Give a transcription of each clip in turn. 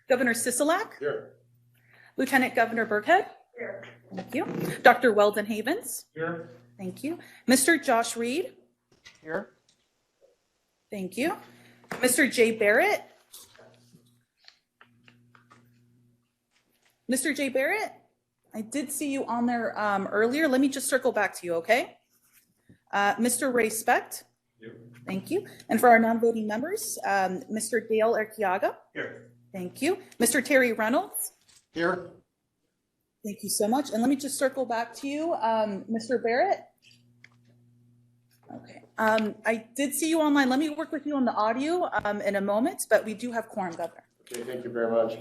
Governor Sisolak. Here. Lieutenant Governor Burkhead. Here. Thank you. Dr. Weldon Havens. Here. Thank you. Mr. Josh Reed. Here. Thank you. Mr. Jay Barrett. Mr. Jay Barrett, I did see you on there earlier. Let me just circle back to you, okay? Mr. Ray Specht. Yep. Thank you. And for our non-voting members, Mr. Dale Erquiaga. Here. Thank you. Mr. Terry Reynolds. Here. Thank you so much. And let me just circle back to you, Mr. Barrett. Okay. I did see you online. Let me work with you on the audio in a moment, but we do have quorum, Governor. Okay, thank you very much.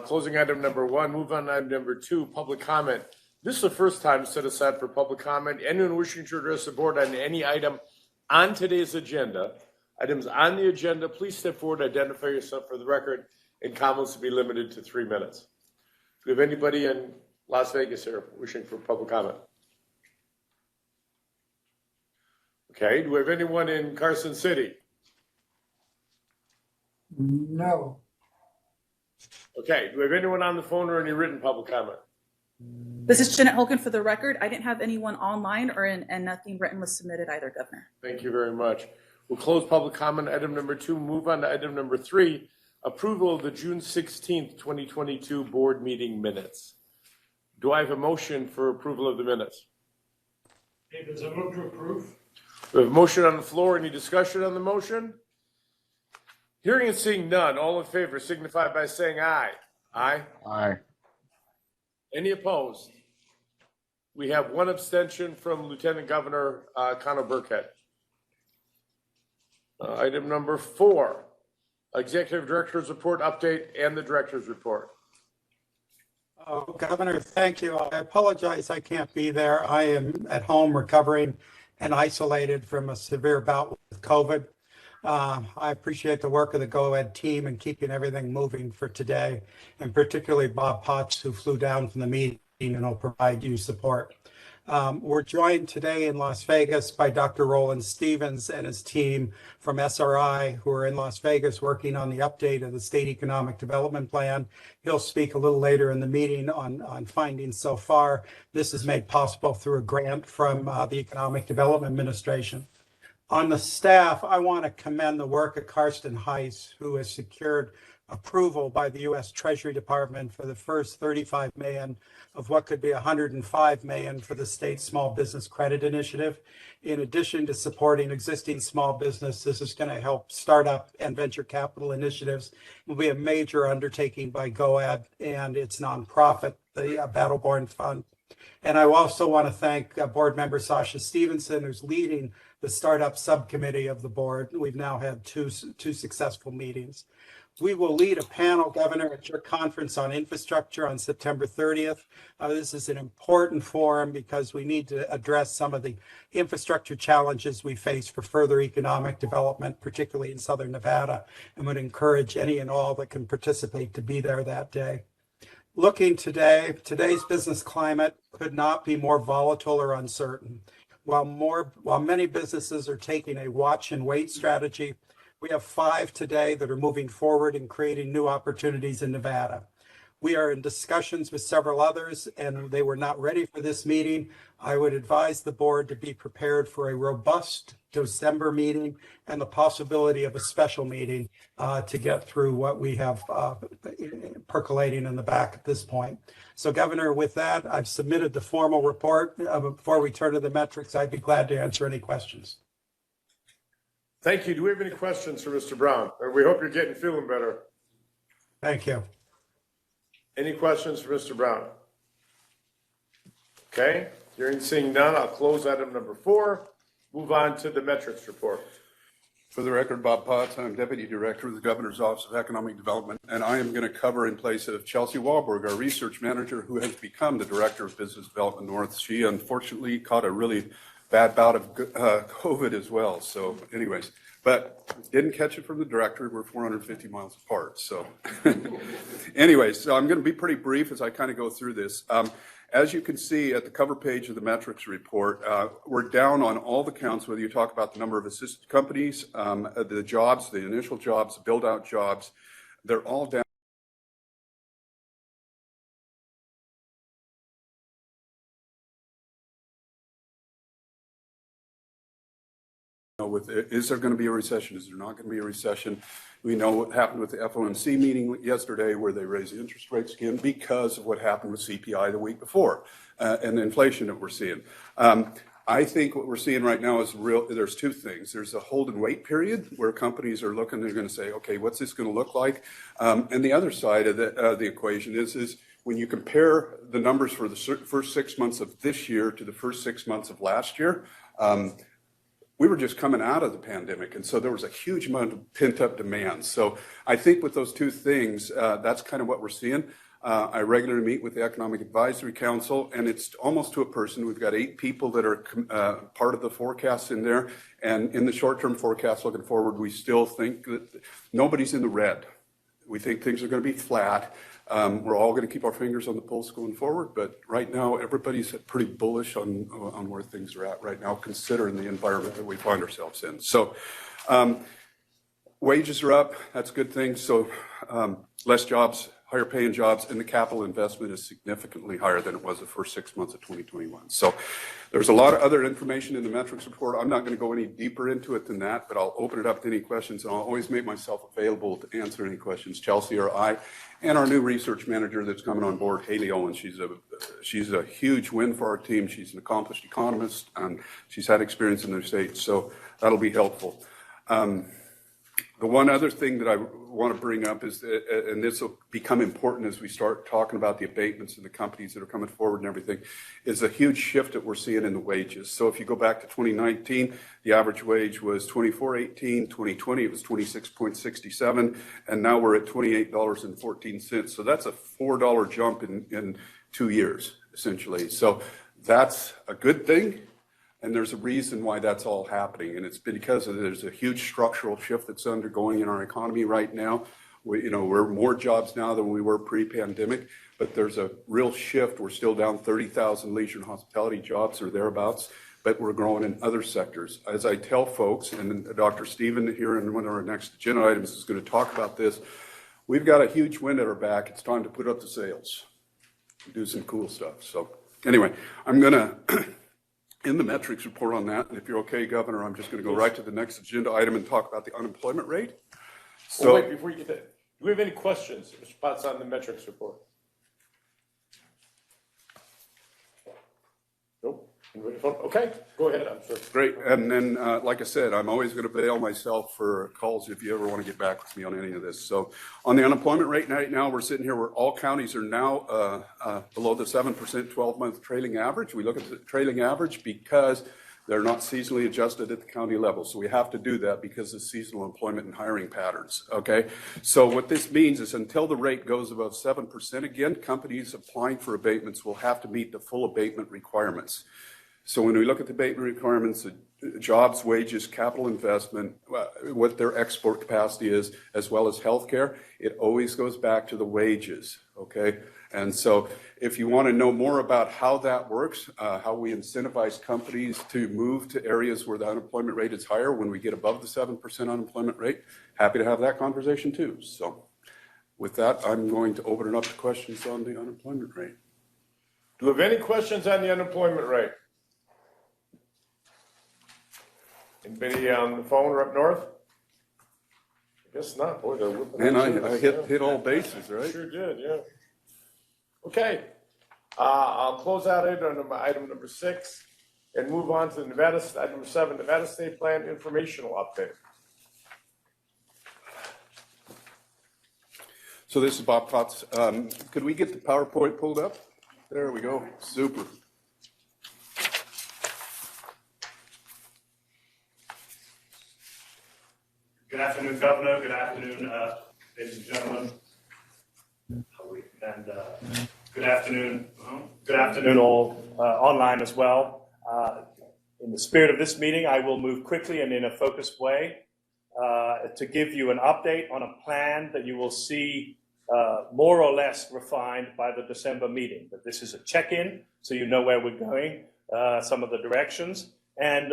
Closing item number 1, move on to item number 2, public comment. This is the first time set aside for public comment. Anyone wishing to address the board on any item on today's agenda, items on the agenda, please step forward, identify yourself for the record, and comments to be limited to 3 minutes. Do we have anybody in Las Vegas here wishing for public comment? Okay, do we have anyone in Carson City? No. Okay, do we have anyone on the phone or any written public comment? This is Jeanette Holken for the record. I didn't have anyone online and nothing written was submitted either, Governor. Thank you very much. We'll close public comment item number 2, move on to item number 3, approval of the June 16th, 2022 board meeting minutes. Do I have a motion for approval of the minutes? Davis, I move to approve. We have a motion on the floor. Any discussion on the motion? Hearing and seeing none, all in favor signify by saying aye. Aye. Aye. Any opposed? We have 1 abstention from Lieutenant Governor Conor Burkhead. Item number 4, Executive Director's Report update and the Director's Report. Oh, Governor, thank you. I apologize I can't be there. I am at home recovering and isolated from a severe bout with COVID. I appreciate the work of the GOED team in keeping everything moving for today, and particularly Bob Potts, who flew down from the meeting and will provide you support. We're joined today in Las Vegas by Dr. Roland Stevens and his team from SRI, who are in Las Vegas working on the update of the State Economic Development Plan. He'll speak a little later in the meeting on findings so far. This is made possible through a grant from the Economic Development Administration. On the staff, I want to commend the work of Karsten Heiss, who has secured approval by the U.S. Treasury Department for the first $35 million of what could be $105 million for the state small business credit initiative. In addition to supporting existing small business, this is going to help startup and venture capital initiatives. It will be a major undertaking by GOED and its nonprofit, the Battleborn Fund. And I also want to thank board member Sasha Stevenson, who's leading the startup subcommittee of the board. We've now had two successful meetings. We will lead a panel, Governor, at your conference on infrastructure on September 30th. This is an important forum because we need to address some of the infrastructure challenges we face for further economic development, particularly in Southern Nevada, and would encourage any and all that can participate to be there that day. Looking today's business climate could not be more volatile or uncertain. While many businesses are taking a watch and wait strategy, we have 5 today that are moving forward and creating new opportunities in Nevada. We are in discussions with several others, and they were not ready for this meeting. I would advise the board to be prepared for a robust December meeting and the possibility of a special meeting to get through what we have percolating in the back at this point. So, Governor, with that, I've submitted the formal report. Before we turn to the metrics, I'd be glad to answer any questions. Thank you. Do we have any questions for Mr. Brown? We hope you're feeling better. Thank you. Any questions for Mr. Brown? Okay, hearing and seeing none, I'll close item number 4. Move on to the metrics report. For the record, Bob Potts, I'm Deputy Director of the Governor's Office of Economic Development, and I am going to cover in place of Chelsea Warburg, our research manager, who has become the Director of Business Development North. She unfortunately caught a really bad bout of COVID as well. So anyways, but didn't catch it from the director. We're 450 miles apart. So anyways, so I'm going to be pretty brief as I kind of go through this. As you can see at the cover page of the metrics report, we're down on all the counts, whether you talk about the number of assisted companies, the jobs, the initial jobs, the build out jobs, they're all down. with, is there going to be a recession? Is there not going to be a recession? We know what happened with the FOMC meeting yesterday where they raised the interest rates again because of what happened with CPI the week before and the inflation that we're seeing. I think what we're seeing right now is there's two things. There's a hold and wait period where companies are looking, they're going to say, okay, what's this going to look like? And the other side of the equation is when you compare the numbers for the first 6 months of this year to the first 6 months of last year, we were just coming out of the pandemic, and so there was a huge amount of pent-up demand. So I think with those two things, that's kind of what we're seeing. I regularly meet with the Economic Advisory Council, and it's almost to a person. We've got 8 people that are part of the forecast in there, and in the short-term forecast looking forward, we still think that nobody's in the red. We think things are going to be flat. We're all going to keep our fingers on the pulse going forward, but right now everybody's pretty bullish on where things are at right now, considering the environment that we find ourselves in. So wages are up. That's a good thing. So less jobs, higher paying jobs, and the capital investment is significantly higher than it was the first 6 months of 2021. So there's a lot of other information in the metrics report. I'm not going to go any deeper into it than that, but I'll open it up to any questions, and I'll always make myself available to answer any questions, Chelsea or I, and our new research manager that's coming on board, Haley Owen. She's a huge win for our team. She's an accomplished economist, and she's had experience in the States, so that'll be helpful. The one other thing that I want to bring up is, and this will become important as we start talking about the abatements and the companies that are coming forward and everything, is a huge shift that we're seeing in the wages. So if you go back to 2019, the average wage was $24.18. 2020, it was $26.67, and now we're at $28.14. So that's a $4 jump in 2 years, essentially. So that's a good thing. And there's a reason why that's all happening, and it's because there's a huge structural shift that's undergoing in our economy right now. We're more jobs now than we were pre-pandemic, but there's a real shift. We're still down 30,000 leisure and hospitality jobs or thereabouts, but we're growing in other sectors. As I tell folks, and Dr. Stephen here in one of our next agenda items is going to talk about this, we've got a huge wind at our back. It's time to put up the sails and do some cool stuff. So anyway, I'm going to in the metrics report on that, and if you're okay, Governor, I'm just going to go right to the next agenda item and talk about the unemployment rate. So wait, before you get that, do we have any questions, Mr. Potts, on the metrics report? Nope. Okay, go ahead. I'm sorry. Great. And then, like I said, I'm always going to avail myself for calls if you ever want to get back with me on any of this. So on the unemployment rate right now, we're sitting here where all counties are now below the 7% 12-month trailing average. We look at the trailing average because they're not seasonally adjusted at the county level. So we have to do that because of seasonal employment and hiring patterns, okay? So what this means is until the rate goes above 7% again, companies applying for abatements will have to meet the full abatement requirements. So when we look at the abatement requirements, jobs, wages, capital investment, what their export capacity is, as well as healthcare, it always goes back to the wages, okay? And so if you want to know more about how that works, how we incentivize companies to move to areas where the unemployment rate is higher when we get above the 7% unemployment rate, happy to have that conversation too. So with that, I'm going to open it up to questions on the unemployment rate. Do we have any questions on the unemployment rate? Anybody on the phone or up north? I guess not. Boy, they're whipping. And I hit all bases, right? Sure did, yeah. Okay. I'll close out item number 6 and move on to item number 7, Nevada State Plan informational update. So this is Bob Potts. Could we get the PowerPoint pulled up? There we go. Super. Good afternoon, Governor. Good afternoon, ladies and gentlemen. And good afternoon all online as well. In the spirit of this meeting, I will move quickly and in a focused way to give you an update on a plan that you will see more or less refined by the December meeting. But this is a check-in, so you know where we're going, some of the directions. And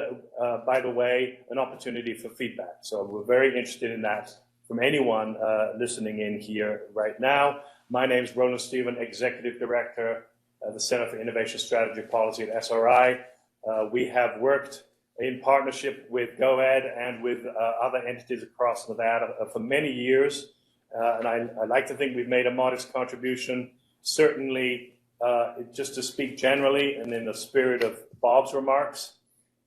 by the way, an opportunity for feedback. So we're very interested in that from anyone listening in here right now. My name is Roland Stephen, Executive Director at the Center for Innovation Strategy Policy at SRI. We have worked in partnership with GOED and with other entities across Nevada for many years. And I like to think we've made a modest contribution. Certainly, just to speak generally and in the spirit of Bob's remarks,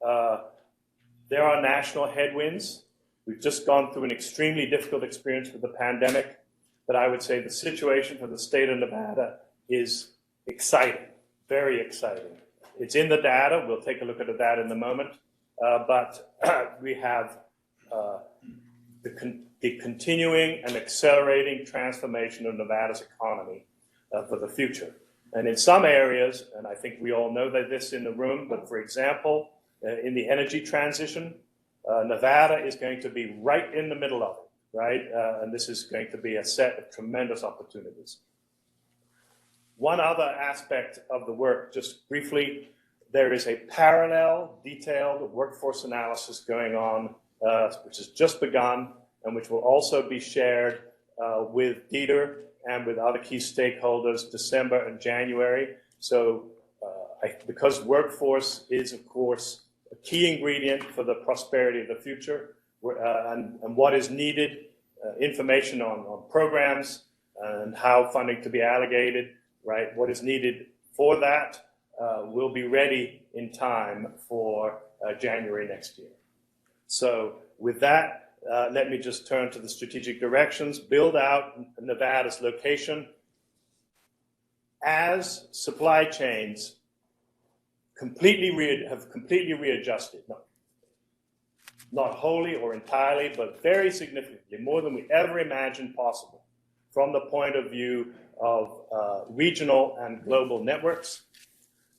there are national headwinds. We've just gone through an extremely difficult experience with the pandemic, but I would say the situation for the state of Nevada is exciting, very exciting. It's in the data. We'll take a look at the data in a moment, but we have the continuing and accelerating transformation of Nevada's economy for the future. And in some areas, and I think we all know that this in the room, but for example, in the energy transition, Nevada is going to be right in the middle of it, right? And this is going to be a set of tremendous opportunities. One other aspect of the work, just briefly, there is a parallel, detailed workforce analysis going on, which has just begun, and which will also be shared with Dieter and with other key stakeholders December and January. So because workforce is, of course, a key ingredient for the prosperity of the future, and what is needed, information on programs and how funding to be allocated, right? What is needed for that will be ready in time for January next year. So with that, let me just turn to the strategic directions. Build out Nevada's location as supply chains have completely readjusted. Not wholly or entirely, but very significantly, more than we ever imagined possible from the point of view of regional and global networks.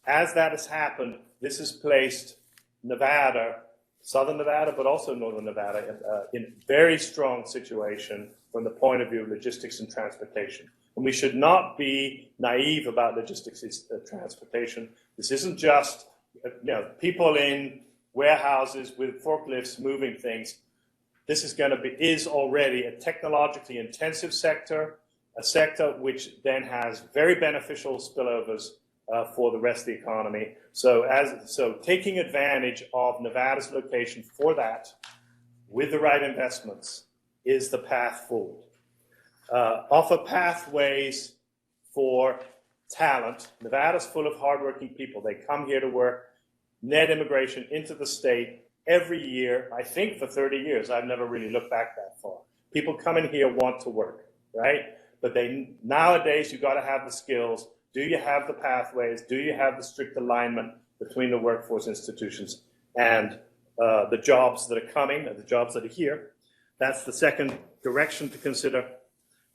As that has happened, this has placed Nevada, Southern Nevada, but also Northern Nevada, in a very strong situation from the point of view of logistics and transportation. And we should not be naive about logistics and transportation. This isn't just people in warehouses with forklifts moving things. This is already a technologically intensive sector, a sector which then has very beneficial spillovers for the rest of the economy. So taking advantage of Nevada's location for that with the right investments is the path forward. Offer pathways for talent. Nevada's full of hardworking people. They come here to work. Net immigration into the state every year, I think for 30 years. I've never really looked back that far. People come in here want to work, right? But nowadays, you've got to have the skills. Do you have the pathways? Do you have the strict alignment between the workforce institutions and the jobs that are coming, and the jobs that are here? That's the second direction to consider.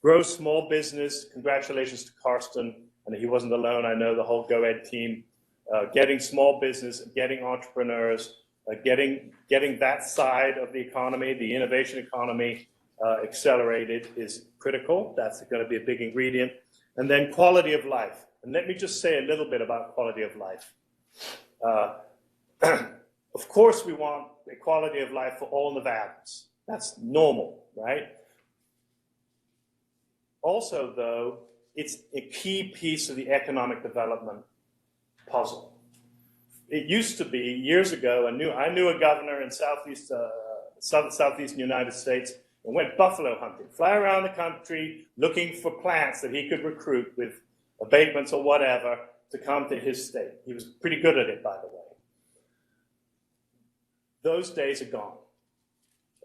Grow small business. Congratulations to Karsten. And he wasn't alone. I know the whole GOED team. Getting small business, getting entrepreneurs, getting that side of the economy, the innovation economy, accelerated is critical. That's going to be a big ingredient. And then quality of life. And let me just say a little bit about quality of life. Of course, we want a quality of life for all Nevadans. That's normal, right? Also, though, it's a key piece of the economic development puzzle. It used to be years ago. I knew a governor in southeastern United States and went buffalo hunting, fly around the country looking for plants that he could recruit with abatements or whatever to come to his state. He was pretty good at it, by the way. Those days are gone.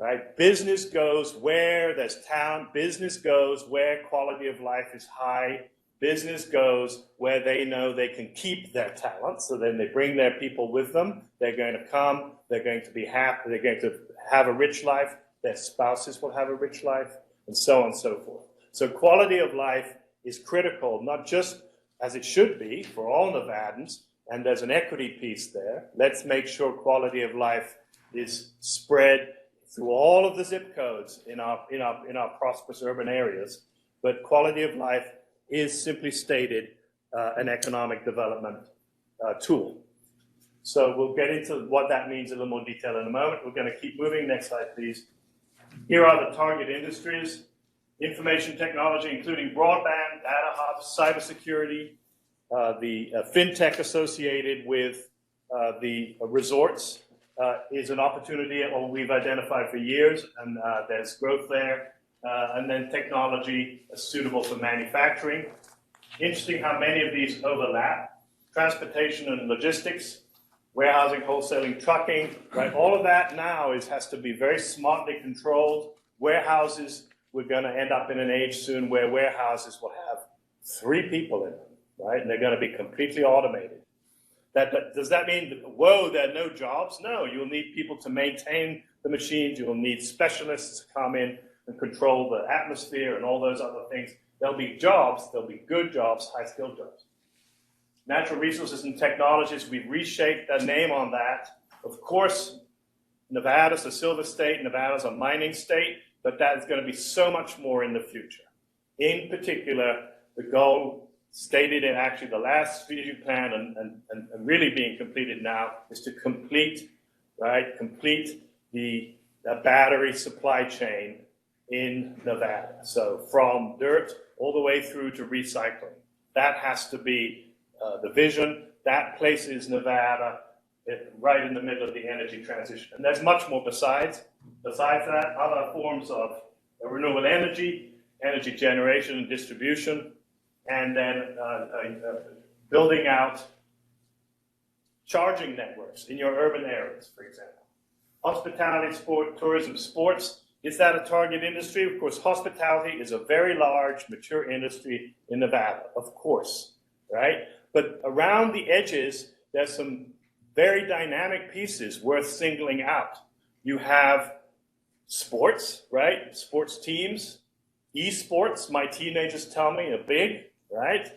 Right? Business goes where there's town. Business goes where quality of life is high. Business goes where they know they can keep their talent. So then they bring their people with them. They're going to come. They're going to be happy. They're going to have a rich life. Their spouses will have a rich life, and so on and so forth. So quality of life is critical, not just as it should be for all Nevadans, and there's an equity piece there. Let's make sure quality of life is spread through all of the zip codes in our prosperous urban areas. But quality of life is simply stated an economic development tool. So we'll get into what that means in a little more detail in a moment. We're going to keep moving. Next slide, please. Here are the target industries: information technology, including broadband, data hubs, cybersecurity, the fintech associated with the resorts, is an opportunity we've identified for years, and there's growth there. And then technology suitable for manufacturing. Interesting how many of these overlap. Transportation and logistics, warehousing, wholesaling, trucking, right? All of that now has to be very smartly controlled. Warehouses, we're going to end up in an age soon where warehouses will have 3 people in them, right? And they're going to be completely automated. Does that mean, whoa, there are no jobs? No, you'll need people to maintain the machines. You'll need specialists to come in and control the atmosphere and all those other things. There'll be jobs, there'll be good jobs, high-skilled jobs. Natural resources and technologies, we've reshaped the name on that. Of course, Nevada's a silver state, Nevada's a mining state, but that is going to be so much more in the future. In particular, the goal stated in actually the last strategic plan and really being completed now is to complete the battery supply chain in Nevada. So from dirt all the way through to recycling. That has to be the vision. That places Nevada right in the middle of the energy transition. And there's much more besides that, other forms of renewable energy, energy generation and distribution, and then building out charging networks in your urban areas, for example. Hospitality, sport, tourism, sports. Is that a target industry? Of course, hospitality is a very large, mature industry in Nevada, of course, right? But around the edges, there's some very dynamic pieces worth singling out. You have sports, right? Sports teams, esports, my teenagers tell me, are big, right?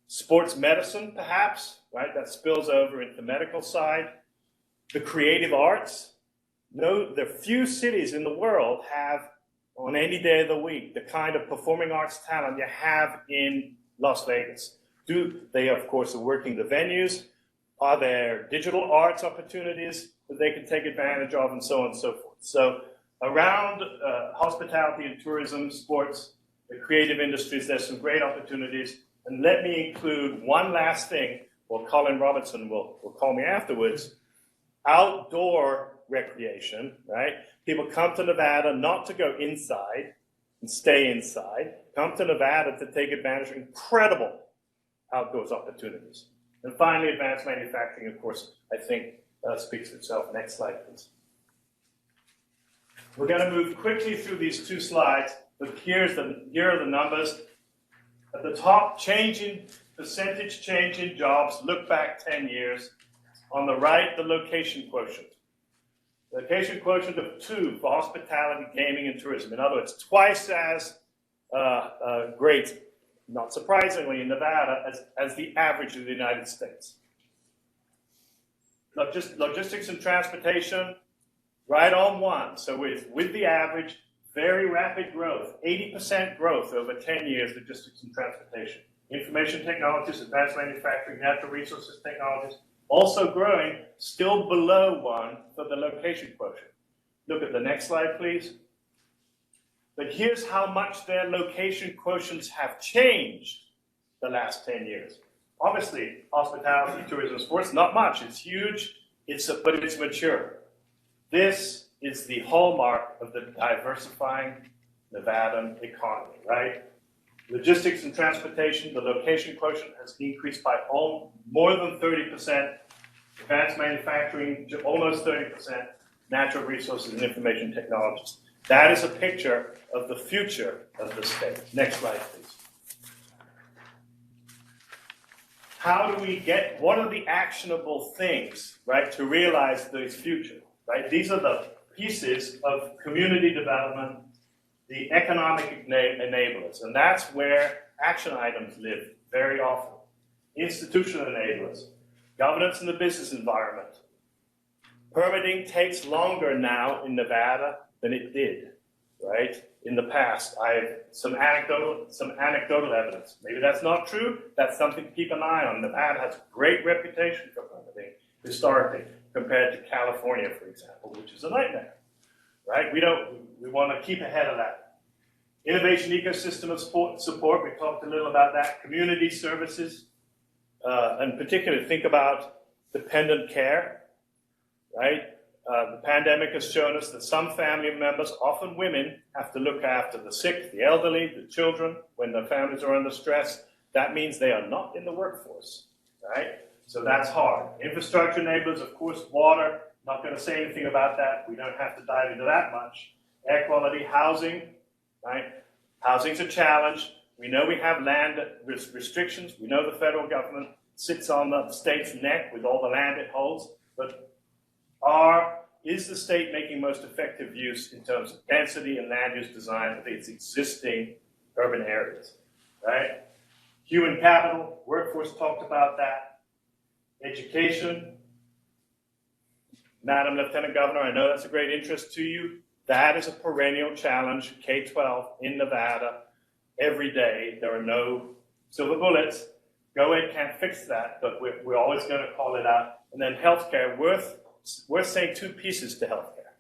Sports medicine, perhaps, right? That spills over into the medical side. The creative arts. No, there are few cities in the world have, on any day of the week, the kind of performing arts talent you have in Las Vegas. They, of course, are working the venues. Are there digital arts opportunities that they can take advantage of, and so on and so forth? So around hospitality and tourism, sports, the creative industries, there's some great opportunities. And let me include one last thing. Well, Colin Robertson will call me afterwards. Outdoor recreation, right? People come to Nevada not to go inside and stay inside, come to Nevada to take advantage of incredible outdoors opportunities. And finally, advanced manufacturing, of course, I think speaks for itself. Next slide, please. We're going to move quickly through these 2 slides, but here are the numbers. At the top, percentage change in jobs, look back 10 years. On the right, the location quotient. Location quotient of 2 for hospitality, gaming, and tourism. In other words, twice as great, not surprisingly, in Nevada as the average of the United States. Logistics and transportation, right on 1. So with the average, very rapid growth, 80% growth over 10 years, logistics and transportation. Information technologies, advanced manufacturing, natural resources technologies, also growing, still below 1 for the location quotient. Look at the next slide, please. But here's how much their location quotients have changed the last 10 years. Obviously, hospitality, tourism, sports, not much. It's huge, but it's mature. This is the hallmark of the diversifying Nevadan economy, right? Logistics and transportation, the location quotient has increased by more than 30%. Advanced manufacturing, almost 30%. Natural resources and information technologies. That is a picture of the future of the state. Next slide, please. How do we what are the actionable things, right, to realize this future, right? These are the pieces of community development, the economic enablers, and that's where action items live very often. Institutional enablers, governance in the business environment. Permitting takes longer now in Nevada than it did, right? In the past, I have some anecdotal evidence. Maybe that's not true. That's something to keep an eye on. Nevada has a great reputation for permitting historically compared to California, for example, which is a nightmare, right? We want to keep ahead of that. Innovation ecosystem of support. We talked a little about that. Community services, and particularly think about dependent care. right? The pandemic has shown us that some family members, often women, have to look after the sick, the elderly, the children when their families are under stress. That means they are not in the workforce, right? So that's hard. Infrastructure enablers, of course, water, not going to say anything about that. We don't have to dive into that much. Air quality, housing, right? Housing's a challenge. We know we have land restrictions. We know the federal government sits on the state's neck with all the land it holds, but is the state making most effective use in terms of density and land use design of its existing urban areas, right? Human capital, workforce talked about that. Education, Madam Lieutenant Governor, I know that's a great interest to you. That is a perennial challenge, K-12 in Nevada. Every day, there are no silver bullets. GOED can't fix that, but we're always going to call it out. And then healthcare, worth saying two pieces to healthcare,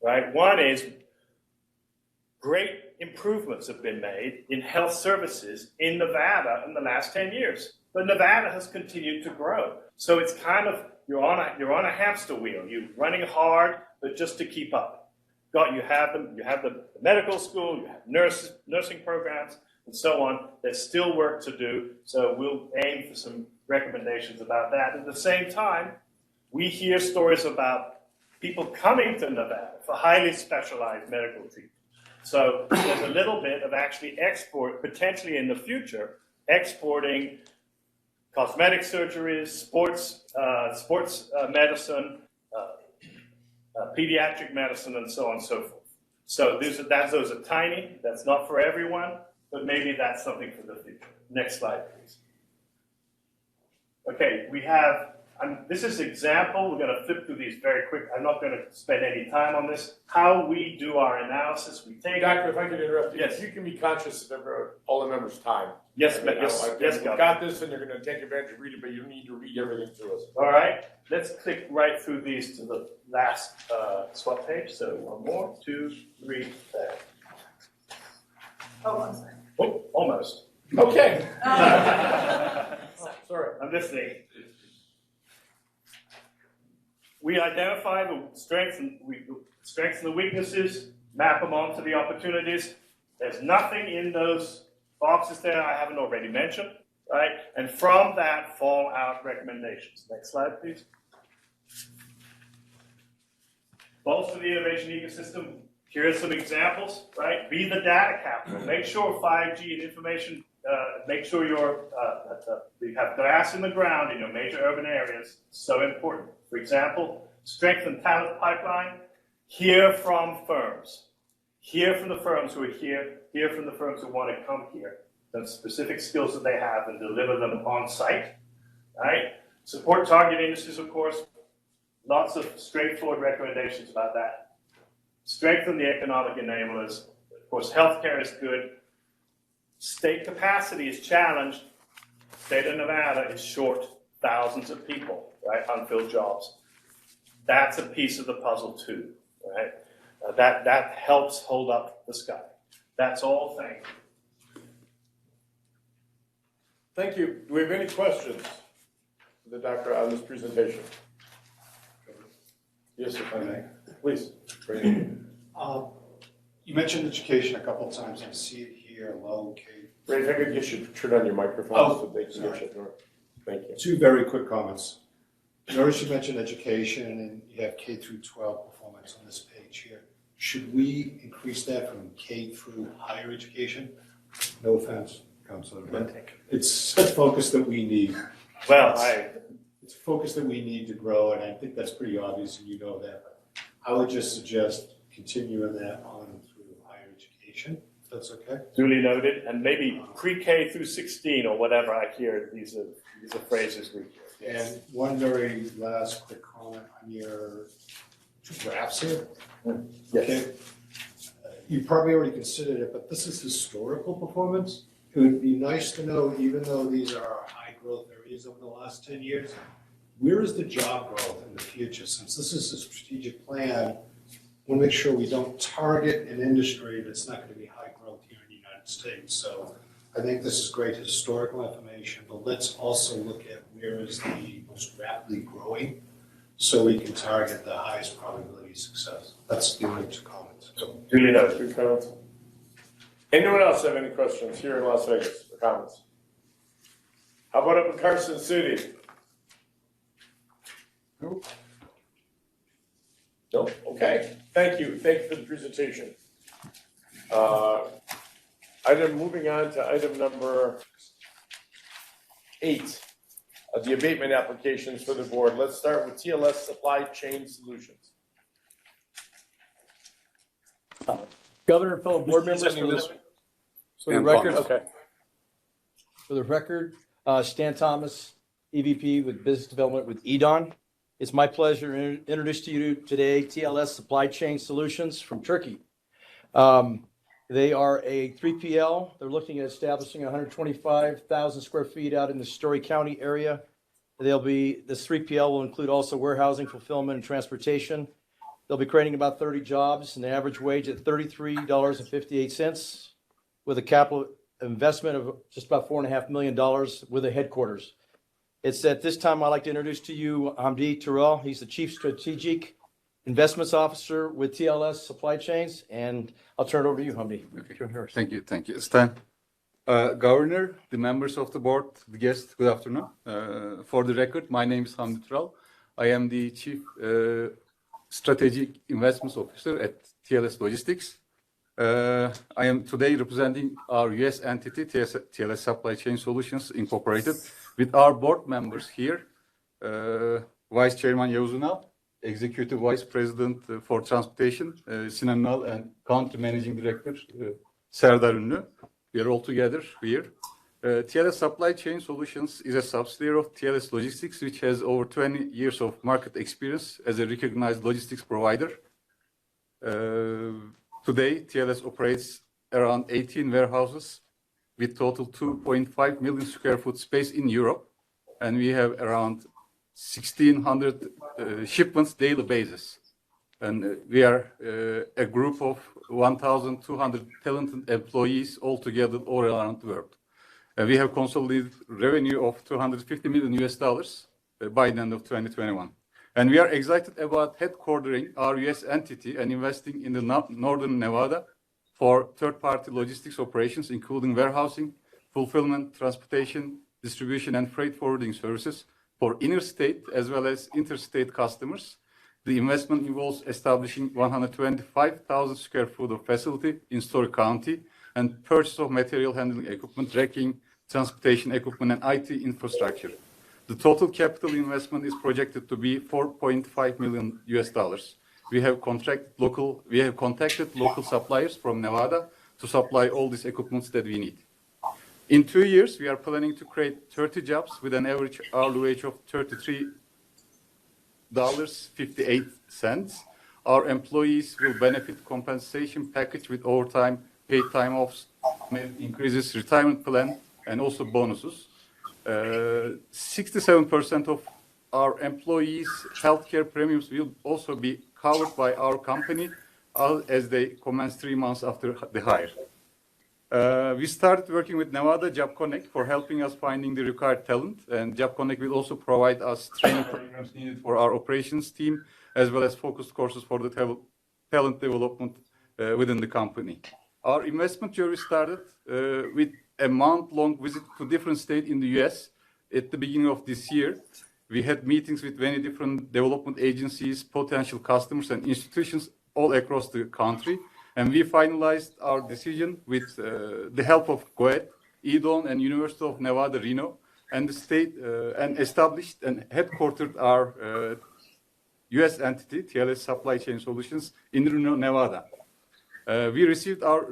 right? One is great improvements have been made in health services in Nevada in the last 10 years. But Nevada has continued to grow. So it's kind of, you're on a hamster wheel. You're running hard, but just to keep up. You have the medical school, you have nursing programs, and so on. There's still work to do. So we'll aim for some recommendations about that. At the same time, we hear stories about people coming to Nevada for highly specialized medical treatment. So there's a little bit of actually potentially in the future, exporting cosmetic surgeries, sports medicine, pediatric medicine, and so on and so forth. So those are tiny. That's not for everyone, but maybe that's something for the future. Next slide, please. Okay, we have, this is an example. We're going to flip through these very quick. I'm not going to spend any time on this. How we do our analysis, we take... Doctor, if I could interrupt you. Yes. You can be conscious of all the members' time. Yes, I mean, yes, we've Governor. got this, and they're going to take advantage of reading, but you need to read everything to us. All right, let's click right through these to the last swap page. So one more, 2, 3, there. Oh, I'm sorry. Oh, almost. Okay. Sorry, I'm listening. We identify the strengths and the weaknesses, map them onto the opportunities. There's nothing in those boxes there I haven't already mentioned, right? And from that fall out recommendations. Next slide, please. Bolster the innovation ecosystem. Here are some examples, right? Be the data capital. Make sure 5G and information, make sure you have glass in the ground in your major urban areas. So important. For example, strengthen talent pipeline. Hear from firms. Hear from the firms who are here. Hear from the firms who want to come here. The specific skills that they have and deliver them on site. Right? Support target industries, of course. Lots of straightforward recommendations about that. Strengthen the economic enablers. Of course, healthcare is good. State capacity is challenged. State of Nevada is short thousands of people, right? Unfilled jobs. That's a piece of the puzzle too, right? That helps hold up the sky. That's all. Thank you. Thank you. Do we have any questions for the doctor on this presentation? Yes, if I may. Please. You mentioned education a couple of times. I see it here, low K. Ray, if I could get you to turn on your microphone so they can get you. Thank you. Two very quick comments. Notice you mentioned education and you have K through 12 performance on this page here. Should we increase that from K through higher education? No offense, Councilor, but it's a focus that we need. Well, It's a focus that we need to grow, and I think that's pretty obvious, and you know that. But I would just suggest continuing that on through higher education, if that's okay. duly noted, and maybe pre-K through 16 or whatever I hear. These are phrases we hear. Yes. And one very last quick comment on your two graphs here. Yes. Okay. You probably already considered it, but this is historical performance. It would be nice to know, even though these are our high growth areas over the last 10 years, where is the job growth in the future? Since this is a strategic plan, we want to make sure we don't target an industry that's not going to be high growth here in the United States. So I think this is great historical information, but let's also look at where is the most rapidly growing so we can target the highest probability of success. That's the only two comments. Duly noted. Good comments. Anyone else have any questions here in Las Vegas or comments? How about up in Carson City? Nope. No? Okay. Thank you. Thank you for the presentation. Moving on to item number 8, the abatement applications for the board. Let's start with TLS Supply Chain Solutions. Governor and fellow board members, for the record, Okay. for the record, Stan Thomas, EVP with Business Development with EDON. It's my pleasure to introduce to you today TLS Supply Chain Solutions from Turkey. They are a 3PL. They're looking at establishing 125,000 square feet out in the Story County area. This 3PL will include also warehousing, fulfillment, and transportation. They'll be creating about 30 jobs and the average wage at $33.58 with a capital investment of just about $4.5 million with a headquarters. It's at this time I'd like to introduce to you Hamdi Terrell. He's the Chief Strategic Investments Officer with TLS Supply Chains, and I'll turn it over to you, Hamdi. Okay. Thank you, Stan. Governor, the members of the board, the guests, good afternoon. For the record, my name is Hamdi Terrell. I am the Chief Strategic Investments Officer at TLS Logistics. I am today representing our U.S. entity, TLS Supply Chain Solutions Incorporated, with our board members here, Vice Chairman Yavuz Ünal, Executive Vice President for Transportation, Sinan Ünal, and Country Managing Director, Serdar Ünlü. We are all together here. TLS Supply Chain Solutions is a subsidiary of TLS Logistics, which has over 20 years of market experience as a recognized logistics provider. Today, TLS operates around 18 warehouses with total 2.5 million square foot space in Europe, and we have around 1,600 shipments daily basis. And we are a group of 1,200 talented employees altogether all around the world. We have consolidated revenue of $250 million by the end of 2021. And we are excited about headquartering our US entity and investing in the Northern Nevada for third-party logistics operations, including warehousing, fulfillment, transportation, distribution, and freight forwarding services for interstate as well as interstate customers. The investment involves establishing 125,000 square foot of facility in Story County and purchase of material handling equipment, racking, transportation equipment, and IT infrastructure. The total capital investment is projected to be $4.5 million. We have contacted local suppliers from Nevada to supply all these equipments that we need. In 2 years, we are planning to create 30 jobs with an average hourly wage of $33.58. Our employees will benefit compensation package with overtime, paid time offs, increases, retirement plan, and also bonuses. 67% of our employees' healthcare premiums will also be covered by our company as they commence 3 months after the hire. We started working with Nevada Job Connect for helping us finding the required talent, and Job Connect will also provide us training programs needed for our operations team, as well as focused courses for the talent development within the company. Our investment journey started with a month-long visit to different states in the US at the beginning of this year. We had meetings with many different development agencies, potential customers, and institutions all across the country. And we finalized our decision with the help of GOED, EDON, and University of Nevada, Reno, and the state, and established and headquartered our US entity, TLS Supply Chain Solutions, in Reno, Nevada. We received our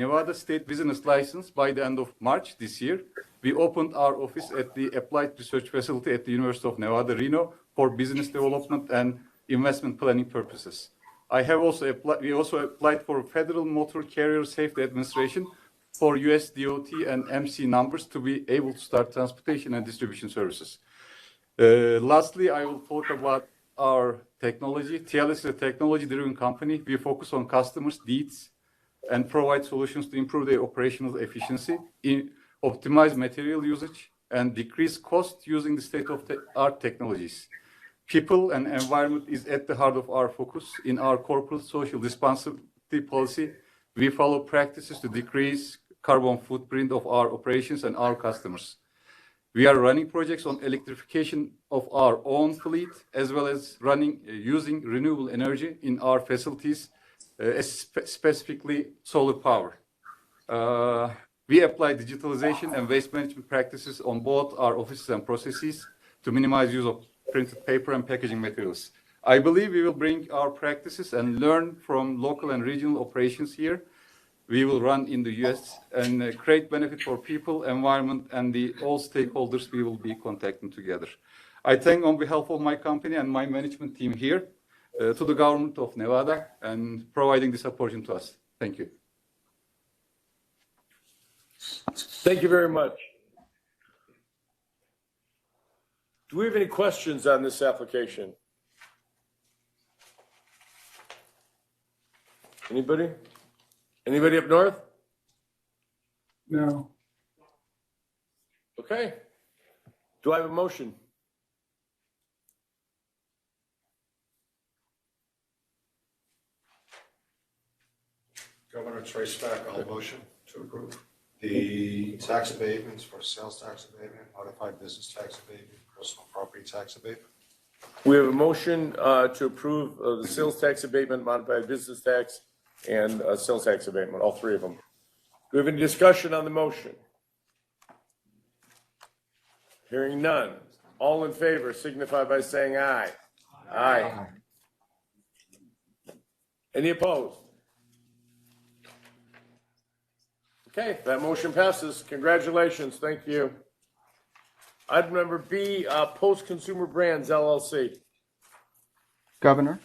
Nevada State Business License by the end of March this year. We opened our office at the Applied Research Facility at the University of Nevada, Reno, for business development and investment planning purposes. We also applied for Federal Motor Carrier Safety Administration for US DOT and MC numbers to be able to start transportation and distribution services. Lastly, I will talk about our technology. TLS is a technology-driven company. We focus on customers' needs and provide solutions to improve their operational efficiency, optimize material usage, and decrease cost using the state-of-the-art technologies. People and environment is at the heart of our focus. In our corporate social responsibility policy, we follow practices to decrease carbon footprint of our operations and our customers. We are running projects on electrification of our own fleet, as well as using renewable energy in our facilities, specifically solar power. We apply digitalization and waste management practices on both our offices and processes to minimize use of printed paper and packaging materials. I believe we will bring our practices and learn from local and regional operations here. We will run in the US and create benefit for people, environment, and all stakeholders we will be contacting together. I thank on behalf of my company and my management team here to the government of Nevada and providing this opportunity to us. Thank you. Thank you very much. Do we have any questions on this application? Anybody? Anybody up north? No. Okay. Do I have a motion? Governor Trey Speck, I'll motion to approve the tax abatements for sales tax abatement, modified business tax abatement, personal property tax abatement. We have a motion to approve the sales tax abatement, modified business tax, and sales tax abatement, all three of them. Do we have any discussion on the motion? Hearing none. All in favor signify by saying aye. Aye. Any opposed? Okay, that motion passes. Congratulations. Thank you. Item number B, Post Consumer Brands LLC. Governor?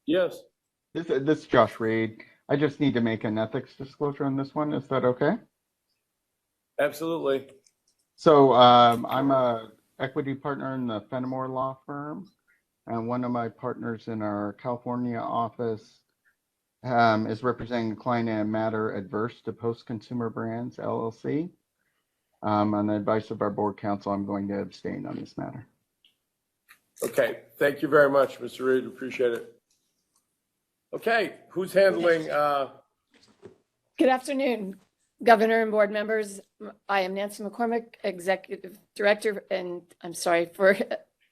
Yes. This is Josh Reed. I just need to make an ethics disclosure on this one. Is that okay? Absolutely. So I'm a equity partner in the Fenimore Law Firm, and one of my partners in our California office is representing a client in a matter adverse to Post Consumer Brands LLC. On the advice of our board counsel, I'm going to abstain on this matter. Okay, thank you very much, Mr. Reed. Appreciate it. Okay, who's handling? Good afternoon, Governor and board members. I am Nancy McCormick, Executive Director, and I'm sorry, for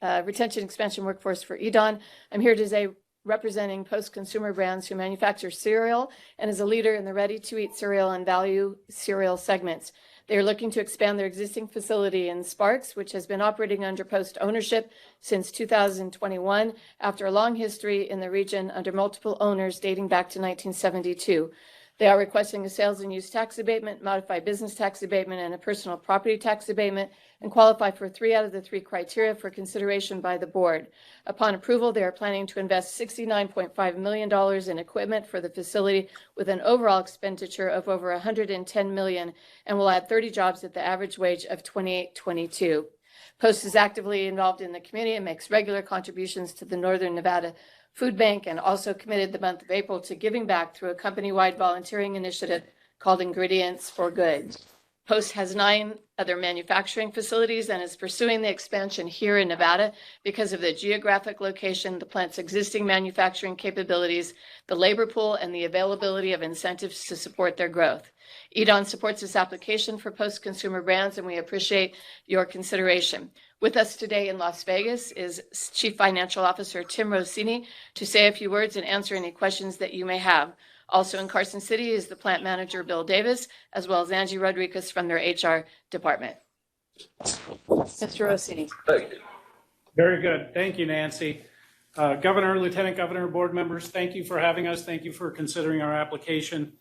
Retention Expansion Workforce for EDON. I'm here today representing Post Consumer Brands, who manufacture cereal and is a leader in the ready-to-eat cereal and value cereal segments. They are looking to expand their existing facility in Sparks, which has been operating under Post ownership since 2021, after a long history in the region under multiple owners dating back to 1972. They are requesting a sales and use tax abatement, modified business tax abatement, and a personal property tax abatement, and qualify for 3 out of the 3 criteria for consideration by the board. Upon approval, they are planning to invest $69.5 million in equipment for the facility, with an overall expenditure of over $110 million, and will add 30 jobs at the average wage of $28.22. Post is actively involved in the community and makes regular contributions to the Northern Nevada Food Bank, and also committed the month of April to giving back through a company-wide volunteering initiative called Ingredients for Good. Post has 9 other manufacturing facilities and is pursuing the expansion here in Nevada because of the geographic location, the plant's existing manufacturing capabilities, the labor pool, and the availability of incentives to support their growth. EDON supports this application for Post Consumer Brands, and we appreciate your consideration. With us today in Las Vegas is Chief Financial Officer Tim Rossini to say a few words and answer any questions that you may have. Also in Carson City is the plant manager, Bill Davis, as well as Angie Rodriguez from their HR department. Mr. Rossini. Very good. Thank you, Nancy. Governor, Lieutenant Governor, board members, thank you for having us. Thank you for considering our application.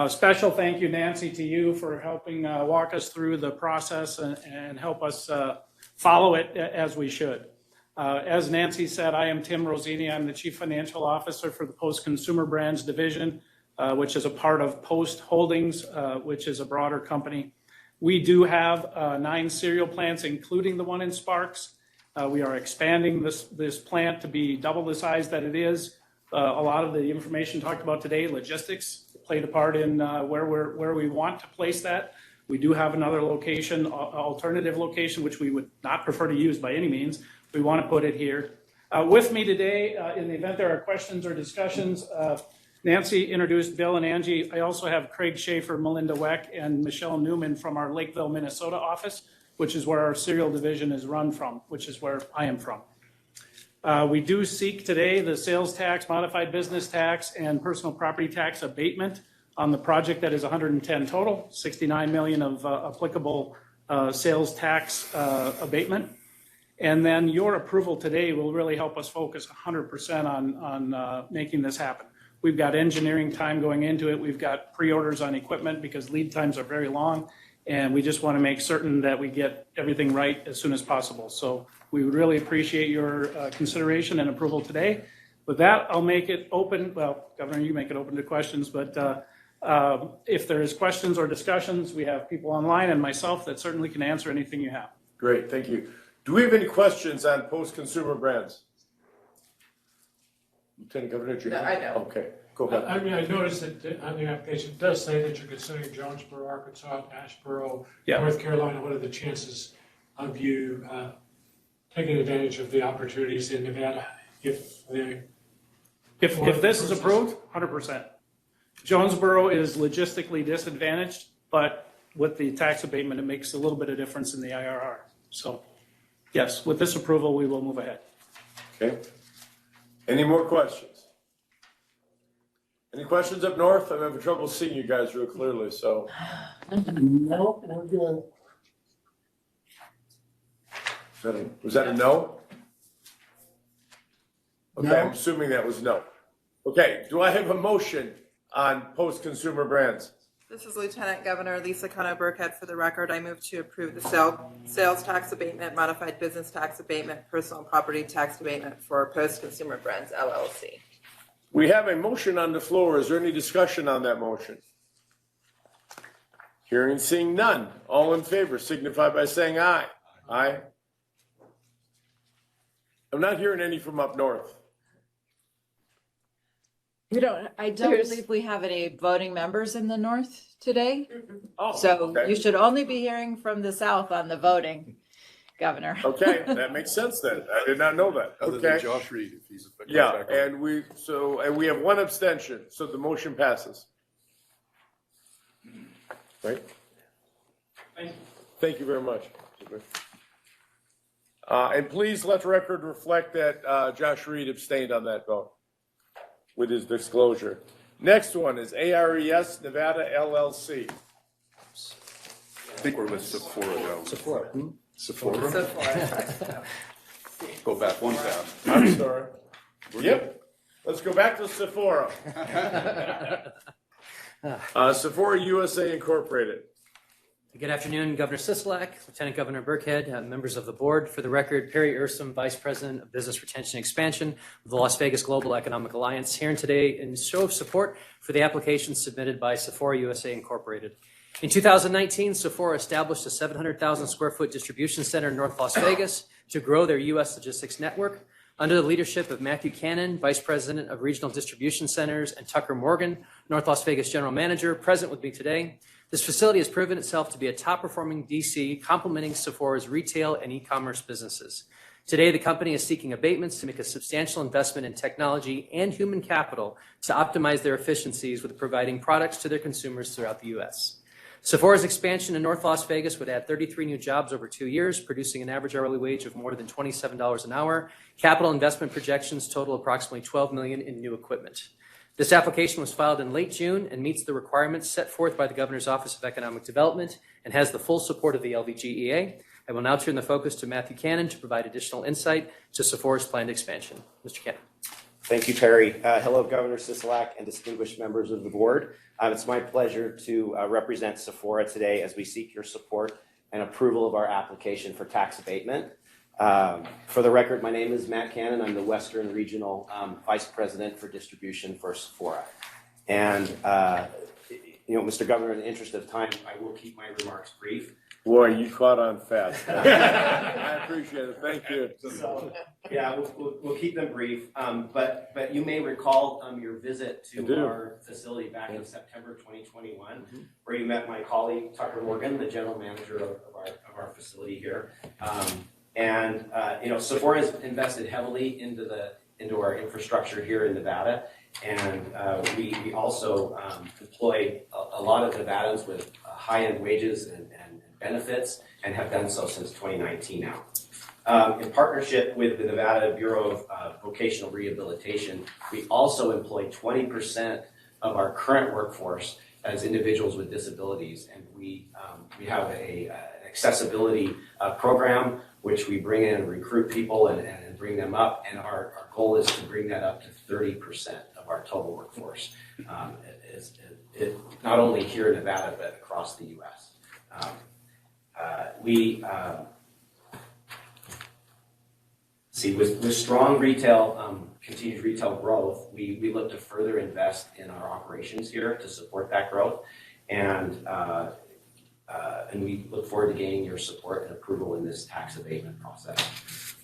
Special thank you, Nancy, to you for helping walk us through the process and help us follow it as we should. As Nancy said, I am Tim Rossini. I'm the Chief Financial Officer for the Post Consumer Brands Division, which is a part of Post Holdings, which is a broader company. We do have 9 cereal plants, including the one in Sparks. We are expanding this plant to be double the size that it is. A lot of the information talked about today, logistics, played a part in where we want to place that. We do have another location, alternative location, which we would not prefer to use by any means. We want to put it here. With me today, in the event there are questions or discussions, Nancy introduced Bill and Angie. I also have Craig Schaefer, Melinda Weck, and Michelle Newman from our Lakeville, Minnesota office, which is where our cereal division is run from, which is where I am from. We do seek today the sales tax, modified business tax, and personal property tax abatement on the project that is 110 total, 69 million of applicable sales tax abatement. And then your approval today will really help us focus 100% on making this happen. We've got engineering time going into it. We've got pre-orders on equipment because lead times are very long. And we just want to make certain that we get everything right as soon as possible. So we would really appreciate your consideration and approval today. With that, I'll make it open. Well, Governor, you make it open to questions, but if there is questions or discussions, we have people online and myself that certainly can answer anything you have. Great, thank you. Do we have any questions on post-consumer brands? Lieutenant Governor, do you have? No, I don't. Okay, go ahead. I mean, I noticed that on the application, it does say that you're considering Jonesboro, Arkansas, Asheboro, North Carolina. What are the chances of you taking advantage of the opportunities in Nevada if this is approved? 100%. Jonesboro is logistically disadvantaged, but with the tax abatement, it makes a little bit of difference in the IRR. So yes, with this approval, we will move ahead. Okay. Any more questions? Any questions up north? I'm having trouble seeing you guys real clearly, so. No, we're good. Was that a no? Okay, No. I'm assuming that was no. Okay, do I have a motion on post-consumer brands? This is Lieutenant Governor Lisa Cano Burkhead. For the record, I move to approve the sales tax abatement, modified business tax abatement, personal property tax abatement for Post-Consumer Brands LLC. We have a motion on the floor. Is there any discussion on that motion? Hearing and seeing none. All in favor signify by saying aye. Aye. I'm not hearing any from up north. I don't believe we have any voting members in the north today. Oh, So okay. you should only be hearing from the south on the voting, Governor. Okay, that makes sense then. I did not know that. Other than Okay. Josh Reed, if he's. Yeah, and we have one abstention, so the motion passes. Right? Thank you very much. And please let the record reflect that Josh Reed abstained on that vote with his disclosure. Next one is ARES Nevada LLC. I think we're with Sephora now. Sephora. Sephora? Go back one tab. I'm sorry. Yep. Let's go back to Sephora. Sephora USA Incorporated. Good afternoon, Governor Sisolak, Lieutenant Governor Burkhead, members of the board. For the record, Perry Ursum, Vice President of Business Retention and Expansion of the Las Vegas Global Economic Alliance, here today in show of support for the application submitted by Sephora USA Incorporated. In 2019, Sephora established a 700,000 square foot distribution center in North Las Vegas to grow their U.S. logistics network. Under the leadership of Matthew Cannon, Vice President of Regional Distribution Centers, and Tucker Morgan, North Las Vegas General Manager, present with me today, this facility has proven itself to be a top-performing DC, complementing Sephora's retail and e-commerce businesses. Today, the company is seeking abatements to make a substantial investment in technology and human capital to optimize their efficiencies with providing products to their consumers throughout the U.S. Sephora's expansion in North Las Vegas would add 33 new jobs over 2 years, producing an average hourly wage of more than $27 an hour. Capital investment projections total approximately $12 million in new equipment. This application was filed in late June and meets the requirements set forth by the Governor's Office of Economic Development and has the full support of the LVGEA. I will now turn the focus to Matthew Cannon to provide additional insight to Sephora's planned expansion. Mr. Cannon. Thank you, Terry. Hello, Governor Sisolak and distinguished members of the board. It's my pleasure to represent Sephora today as we seek your support and approval of our application for tax abatement. For the record, my name is Matt Cannon. I'm the Western Regional Vice President for Distribution for Sephora. And, Mr. Governor, in the interest of time, I will keep my remarks brief. Boy, you caught on fast. I appreciate it. Thank you. So, yeah, we'll keep them brief. But you may recall your visit to our facility back in September 2021, where you met my colleague Tucker Morgan, the general manager of our facility here. Sephora has invested heavily into our infrastructure here in Nevada, and we also employ a lot of Nevadans with high-end wages and benefits, and have done so since 2019 now. In partnership with the Nevada Bureau of Vocational Rehabilitation, we also employ 20% of our current workforce as individuals with disabilities, and we have an accessibility program which we bring in and recruit people and bring them up, and our goal is to bring that up to 30% of our total workforce, not only here in Nevada but across the U.S. With strong continued retail growth, we look to further invest in our operations here to support that growth, and we look forward to gaining your support and approval in this tax abatement process.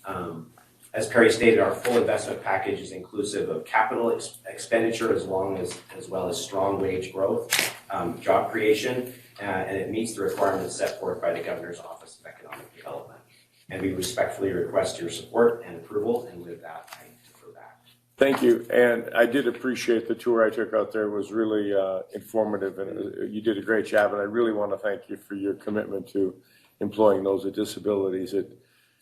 As Perry stated, our full investment package is inclusive of capital expenditure as well as strong wage growth, job creation, and it meets the requirements set forth by the Governor's Office of Economic Development. And we respectfully request your support and approval, and with that, I defer back. Thank you, and I did appreciate the tour I took out there. It was really informative, and you did a great job, and I really want to thank you for your commitment to employing those with disabilities.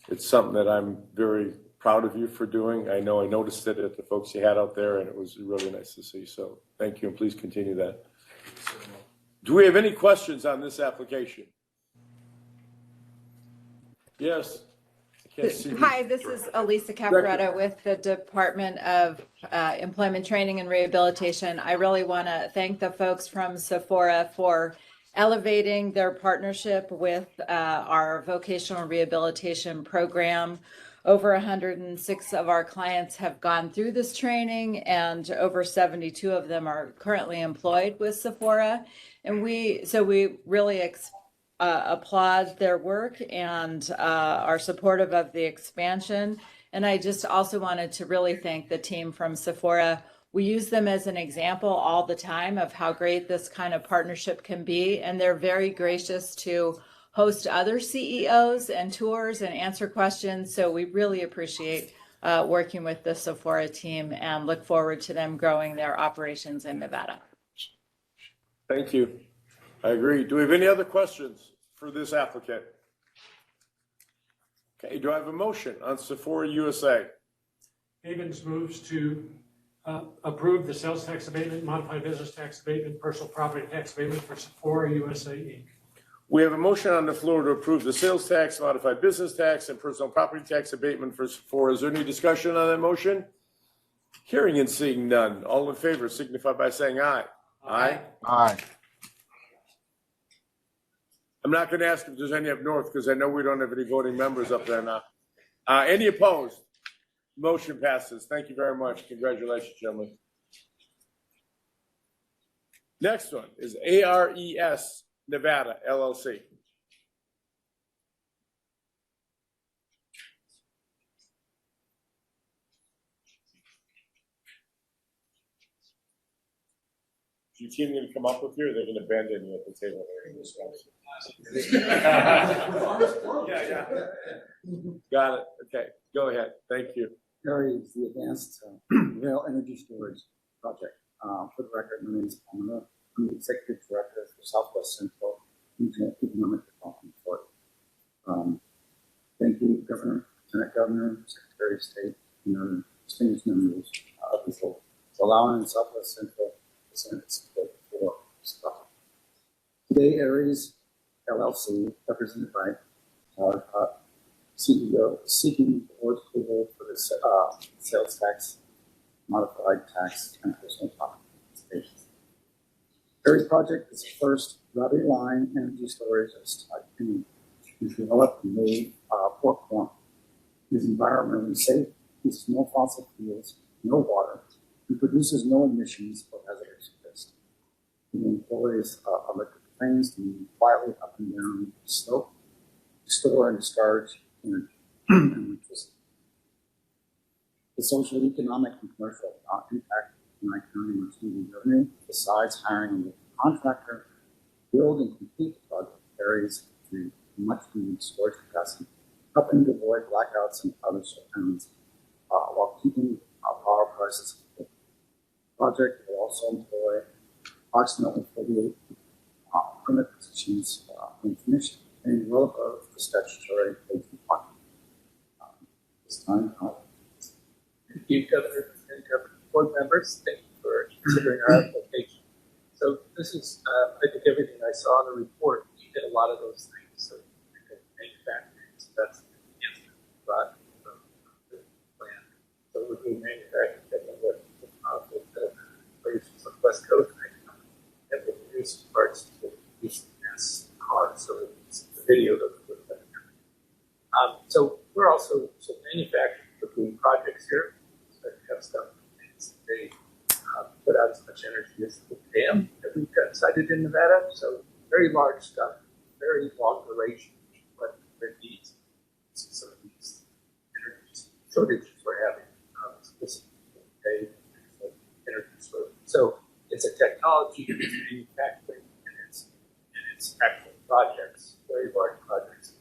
It's something that I'm very proud of you for doing. I know I noticed it at the folks you had out there, and it was really nice to see, so thank you, and please continue that. Do we have any questions on this application? Yes. Hi, this is Elisa Caparetta with the Department of Employment Training and Rehabilitation. I really want to thank the folks from Sephora for elevating their partnership with our vocational rehabilitation program. Over 106 of our clients have gone through this training, and over 72 of them are currently employed with Sephora. And we really applaud their work and are supportive of the expansion. And I just also wanted to really thank the team from Sephora. We use them as an example all the time of how great this kind of partnership can be. And they're very gracious to host other CEOs and tours and answer questions. So we really appreciate working with the Sephora team and look forward to them growing their operations in Nevada. Thank you. I agree. Do we have any other questions for this applicant? Okay, do I have a motion on Sephora USA? Havens moves to approve the sales tax abatement, modified business tax abatement, personal property tax abatement for Sephora USA, Inc. We have a motion on the floor to approve the sales tax, modified business tax, and personal property tax abatement for Sephora. Is there any discussion on that motion? Hearing and seeing none. All in favor signify by saying aye. Aye. Aye. I'm not going to ask if there's any up north because I know we don't have any voting members up there now. Any opposed? Motion passes. Thank you very much. Congratulations, gentlemen. Next one is ARES Nevada, LLC. Is your team going to come up with you, or they're going to abandon you at the table there in Wisconsin? Yeah. Got it. Okay, go ahead. Thank you. Area is the Advanced Rail Energy Storage Project. For the record, my name is Pamela. I'm the Executive Director for Southwest Central Economic Development Authority. Thank you, Governor, Lieutenant Governor, Secretary of State, and other distinguished members of the board for allowing Southwest Central to send its support for this project. Today, Aries LLC, represented by our CEO, seeking board approval for the sales tax, modified tax, and personal property stations. Aries project is the first gravity line energy storage of its type in developed and made for Quorum. It is environmentally safe, uses no fossil fuels, no water, and produces no emissions or hazardous waste. It employs electric trains to move quietly up and down the slope to store and discharge energy and electricity. The social, economic, and commercial impact of my county on student revenue, besides hiring a local contractor, build and complete the project varies to much needed storage capacity, helping to avoid blackouts and other shutdowns while keeping power prices low. The project will also employ approximately 48 permit positions in commission, and well above the statutory wage requirement. This time, Thank you, Governor and Governor Board members. Thank you for considering our application. So this is, I think everything I saw in the report, you did a lot of those things. So manufacturing, so that's the enhancement brought from the plan. So we're doing manufacturing with the operations on the West Coast right now, and we're producing parts to use as cars. So it's the video that we're looking at. So we're also manufacturing, we're doing projects here. So we have stuff they put out as much energy as the dam that we've got sited in Nevada. So very large stuff, very long duration, but it needs some of these energy shortages we're having. Energy shortage. So it's a technology, it's manufacturing, and it's actual projects, very large projects,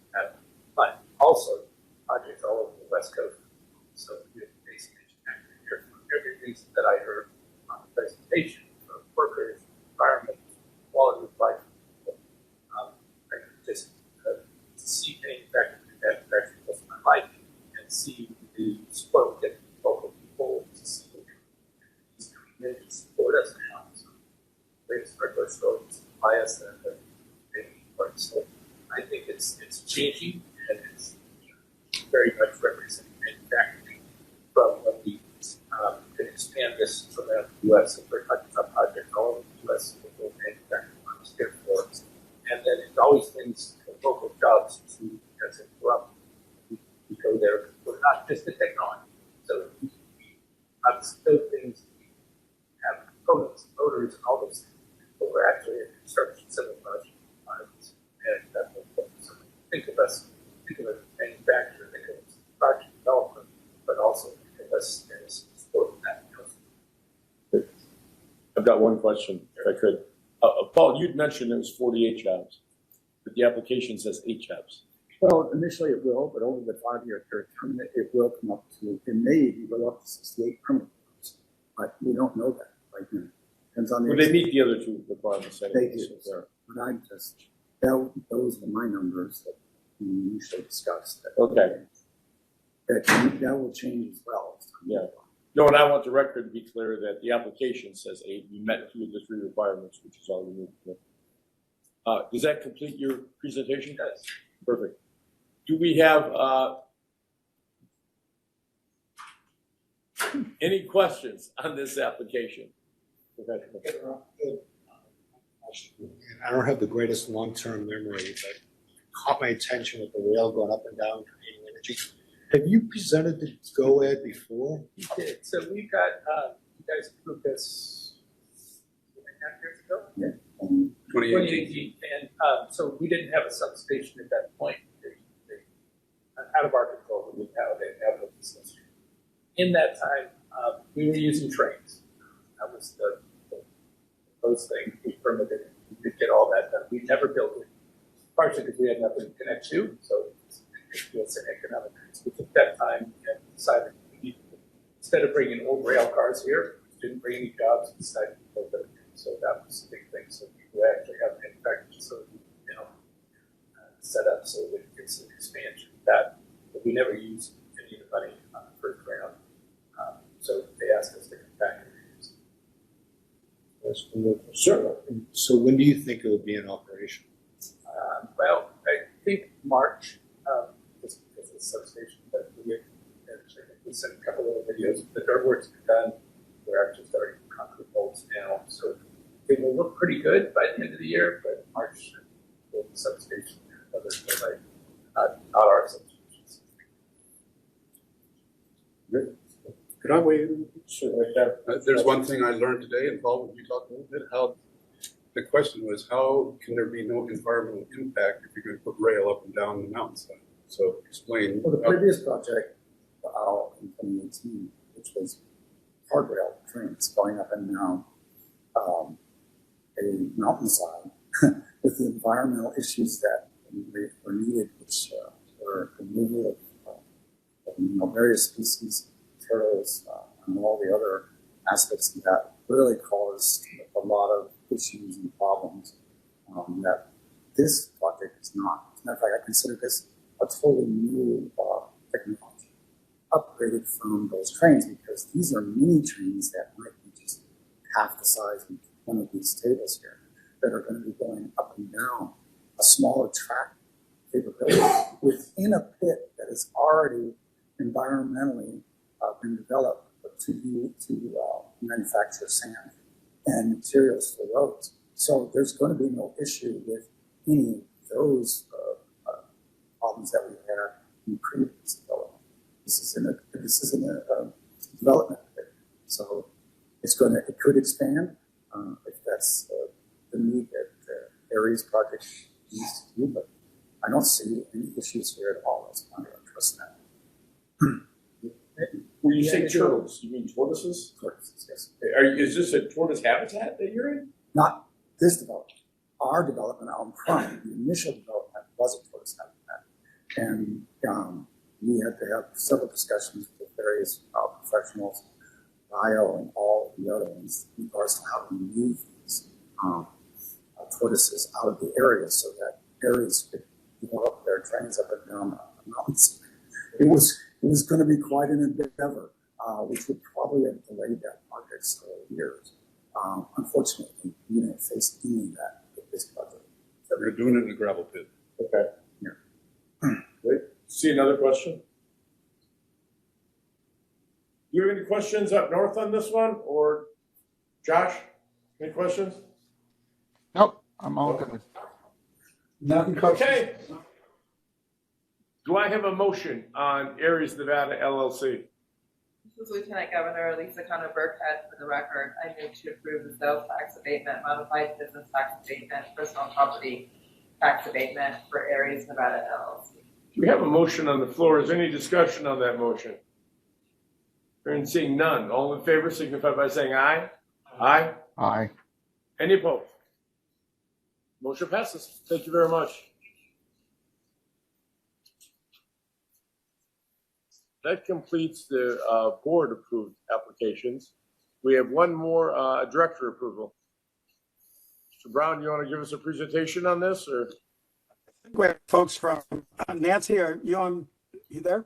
but also projects all over the West Coast. So we have basic manufacturing here from everything that I heard on the presentation, from workers, environment, quality of life. Just to see manufacturing was my life, and see the support we get from local people, to see these communities support us now. So they start those stories, bias, and part. So I think it's changing, and it's very much representing manufacturing from when we can expand this from the U.S. If we're talking about projects all over the U.S. with manufacturing firms here for us. And then it always brings local jobs to as in Quorum. We go there. We're not just the technology. So we have those things. We have components, motors, and all those things. But we're actually a construction civil project. And that's what so think of us as manufacturer, think of us as project development, but also think of us as supporting that. I've got one question, if I could. Paul, you'd mentioned it was 48 jobs, but the application says 8 jobs. Well, initially it will, but over the 5-year period, it will come up to, it may go up to 68 permanent jobs, but we don't know that right now. Depends on the. Well, they meet the other two requirements. They do, but I just, those are my numbers that we usually discuss. Okay. That will change as well. Yeah. No, and I want the record to be clear that the application says 8. We met 2 of the 3 requirements, which is all we need. Does that complete your presentation? Yes. Perfect. Do we have any questions on this application? I don't have the greatest long-term memory, but caught my attention with the rail going up and down, creating energy. Have you presented the GOED before? We did. So we got, you guys approved this 2.5 years ago? Yeah. 2018. And so we didn't have a substation at that point. Out of our control, we didn't have a substation. In that time, we were using trains. That was those things we permitted. We did get all that done. We never built it, partially because we had nothing to connect to. So it's an economic. We took that time and decided we needed to, instead of bringing old rail cars here, didn't bring any jobs, decided to build it. So that was the big thing. So we actually have a manufacturing facility, set up so that it's an expansion of that. But we never used any of the money on the first round. So they asked us to come back and reuse it. Sure. So when do you think it will be in operation? Well, I think March is the substation that we sent a couple of videos. The dirt work's been done. We're actually starting concrete bolts now. So it will look pretty good by the end of the year, but March will be substation. Others are like not our substations. Good. Could I weigh in? Sure. There's one thing I learned today, and Paul, would you talk a little bit how the question was, how can there be no environmental impact if you're going to put rail up and down the mountainside? So explain. Well, the previous project in 2018, which was hard rail trains going up and down a mountainside with the environmental issues that were needed, which were removal of various species, turtles, and all the other aspects of that really caused a lot of issues and problems that this project is not. As a matter of fact, I consider this a totally new technology, upgraded from those trains, because these are mini trains that might be just half the size of one of these tables here that are going to be going up and down a smaller track capability within a pit that is already environmentally been developed to manufacture sand and materials for roads. So there's going to be no issue with any of those problems that we had in previous development. This is in a development pit. So it could expand if that's the need that the Aries project needs to do, but I don't see any issues here at all. As I trust that. When you say turtles, you mean tortoises? Tortoises, yes. Is this a tortoise habitat that you're in? Not this development. Our development out in front, the initial development was a tortoise habitat. And we had to have several discussions with various professionals, bio and all the other ones, in regards to how to move these tortoises out of the area so that areas could develop their trains up and down the mountains. It was going to be quite an endeavor, which would probably have delayed that project several years. Unfortunately, we didn't face any of that with this project. So we're doing it in a gravel pit. Okay. Yeah. Great. See another question? Do you have any questions up north on this one, or Josh? Any questions? Nope, I'm all good. Nothing. Okay. Do I have a motion on Aries Nevada LLC? This is Lieutenant Governor Lisa Cano Burkhead. For the record, I move to approve the sales tax abatement, modified business tax abatement, personal property tax abatement for Aries Nevada LLC. We have a motion on the floor. Is there any discussion on that motion? Hearing seeing none. All in favor signify by saying aye. Aye. Aye. Any opposed? Motion passes. Thank you very much. That completes the board approved applications. We have one more director approval. Mr. Brown, you want to give us a presentation on this, or? We have folks from Nancy, are you there?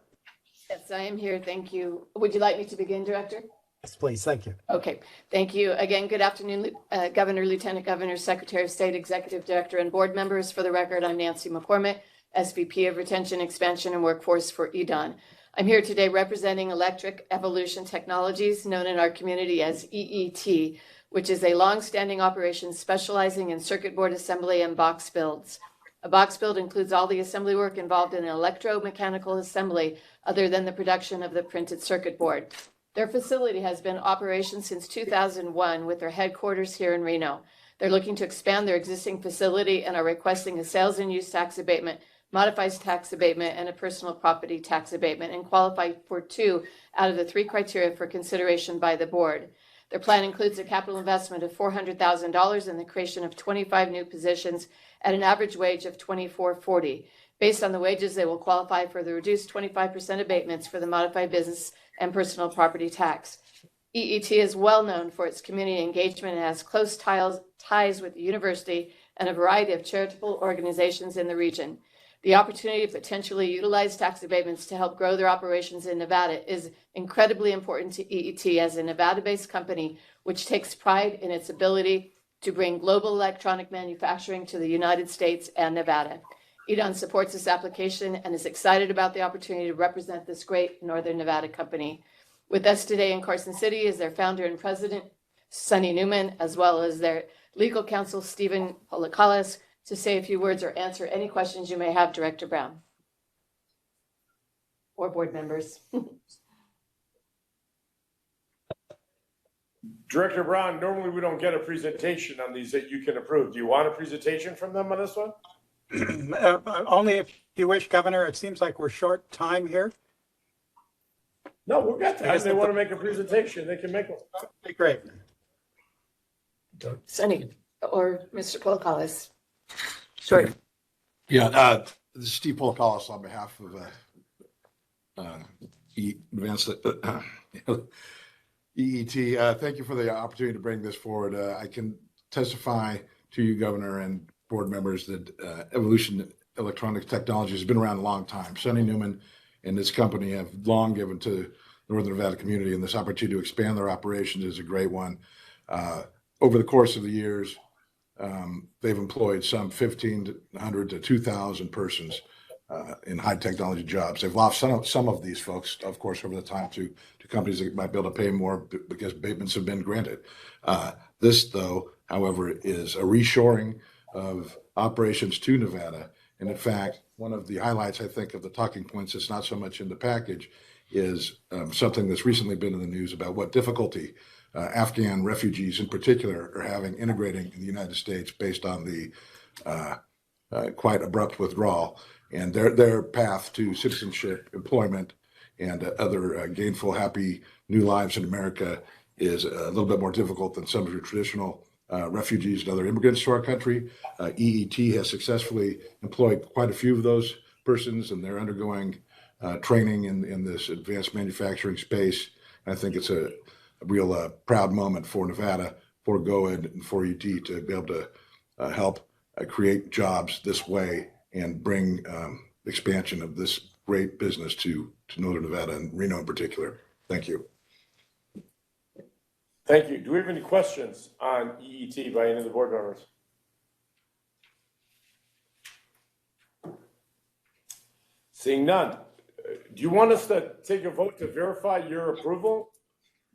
Yes, I am here. Thank you. Would you like me to begin, Director? Yes, please. Thank you. Okay. Thank you. Again, good afternoon, Governor, Lieutenant Governor, Secretary of State, Executive Director, and board members. For the record, I'm Nancy McCormick, SVP of Retention, Expansion, and Workforce for EDON. I'm here today representing Electric Evolution Technologies, known in our community as EET, which is a long-standing operation specializing in circuit board assembly and box builds. A box build includes all the assembly work involved in electromechanical assembly other than the production of the printed circuit board. Their facility has been in operation since 2001 with their headquarters here in Reno. They're looking to expand their existing facility and are requesting a sales and use tax abatement, modified tax abatement, and a personal property tax abatement, and qualify for 2 out of the 3 criteria for consideration by the board. Their plan includes a capital investment of $400,000 and the creation of 25 new positions at an average wage of $24.40. Based on the wages, they will qualify for the reduced 25% abatements for the modified business and personal property tax. EET is well known for its community engagement and has close ties with the university and a variety of charitable organizations in the region. The opportunity to potentially utilize tax abatements to help grow their operations in Nevada is incredibly important to EET as a Nevada-based company, which takes pride in its ability to bring global electronic manufacturing to the United States and Nevada. EDON supports this application and is excited about the opportunity to represent this great Northern Nevada company. With us today in Carson City is their founder and president, Sonny Newman, as well as their legal counsel, Stephen Polakalis, to say a few words or answer any questions you may have, Director Brown or board members. Director Brown, normally we don't get a presentation on these that you can approve. Do you want a presentation from them on this one? Only if you wish, Governor. It seems like we're short time here. No, we've got I time. guess They the- want to make a presentation, they can make one. Okay, great. Sunny or Mr. Polkalis. Short. Yeah, this is Steve Polkalis on behalf of Advanced EET. Thank you for the opportunity to bring this forward. I can testify to you, Governor, and board members that Evolution Electronics Technology has been around a long time. Sonny Newman and his company have long given to the Northern Nevada community, and this opportunity to expand their operations is a great one. Over the course of the years, they've employed some 1,500 to 2,000 persons in high technology jobs. They've lost some of these folks, of course, over the time to companies that might be able to pay more because abatements have been granted. This, though, however, is a reshoring of operations to Nevada. And in fact, one of the highlights, I think, of the talking points that's not so much in the package is something that's recently been in the news about what difficulty Afghan refugees in particular are having integrating in the United States based on the quite abrupt withdrawal. And their path to citizenship, employment, and other gainful, happy new lives in America is a little bit more difficult than some of your traditional refugees and other immigrants to our country. EET has successfully employed quite a few of those persons, and they're undergoing training in this advanced manufacturing space. And I think it's a real proud moment for Nevada, for GOED, and for ET to be able to help create jobs this way and bring expansion of this great business to Northern Nevada and Reno in particular. Thank you. Thank you. Do we have any questions on EET by any of the board members? Seeing none. Do you want us to take a vote to verify your approval?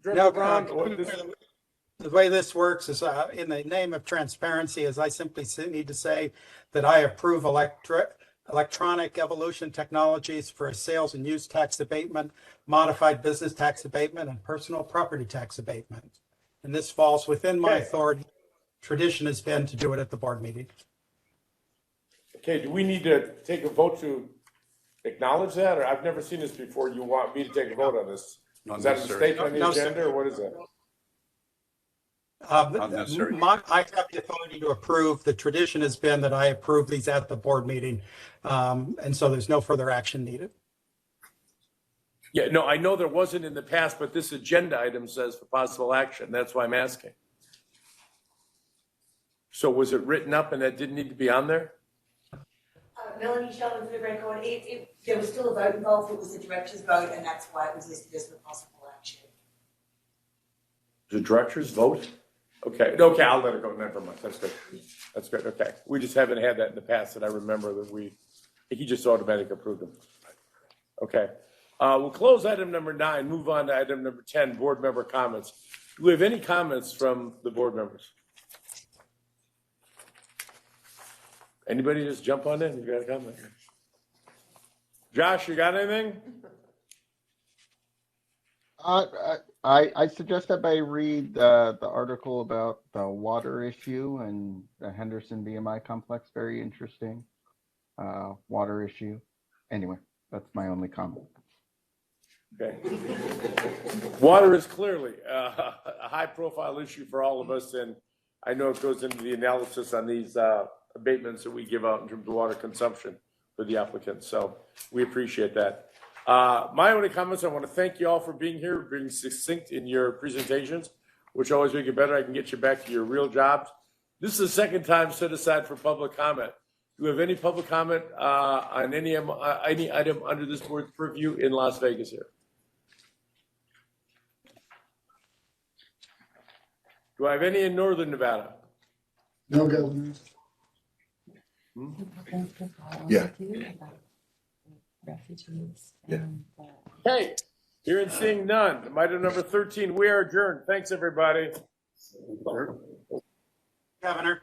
No, Brown, the way this works is in the name of transparency is I simply need to say that I approve electronic evolution technologies for a sales and use tax abatement, modified business tax abatement, and personal property tax abatement. And this falls within my authority. Tradition has been to do it at the board meeting. Okay, do we need to take a vote to acknowledge that? Or I've never seen this before. You want me to take a vote on this? Is that a mistake on the agenda or what is that? I have the authority to approve. The tradition has been that I approve these at the board meeting. And so there's no further action needed. Yeah, no, I know there wasn't in the past, but this agenda item says for possible action. That's why I'm asking. So was it written up and that didn't need to be on there? Melanie Sheldon for the record, there was still a vote involved. It was the director's vote, and that's why it was listed as for possible action. The director's vote? Okay, okay, I'll let it go. Never mind. That's good. That's good. Okay. We just haven't had that in the past that I remember that he just automatically approved them. Okay. We'll close item number 9, move on to item number 10, board member comments. Do we have any comments from the board members? Anybody just jump on in? You got a comment? Josh, you got anything? I suggest that I read the article about the water issue and the Henderson BMI complex. Very interesting water issue. Anyway, that's my only comment. Okay. Water is clearly a high-profile issue for all of us, and I know it goes into the analysis on these abatements that we give out in terms of water consumption for the applicants. So we appreciate that. My only comments, I want to thank you all for being here, being succinct in your presentations, which always make it better. I can get you back to your real jobs. This is the second time set aside for public comment. Do we have any public comment on any item under this board's purview in Las Vegas here? Do I have any in Northern Nevada? No, Governor. Yeah. Yeah. Hey, hearing and seeing none. Item number 13, we are adjourned. Thanks, everybody. Governor.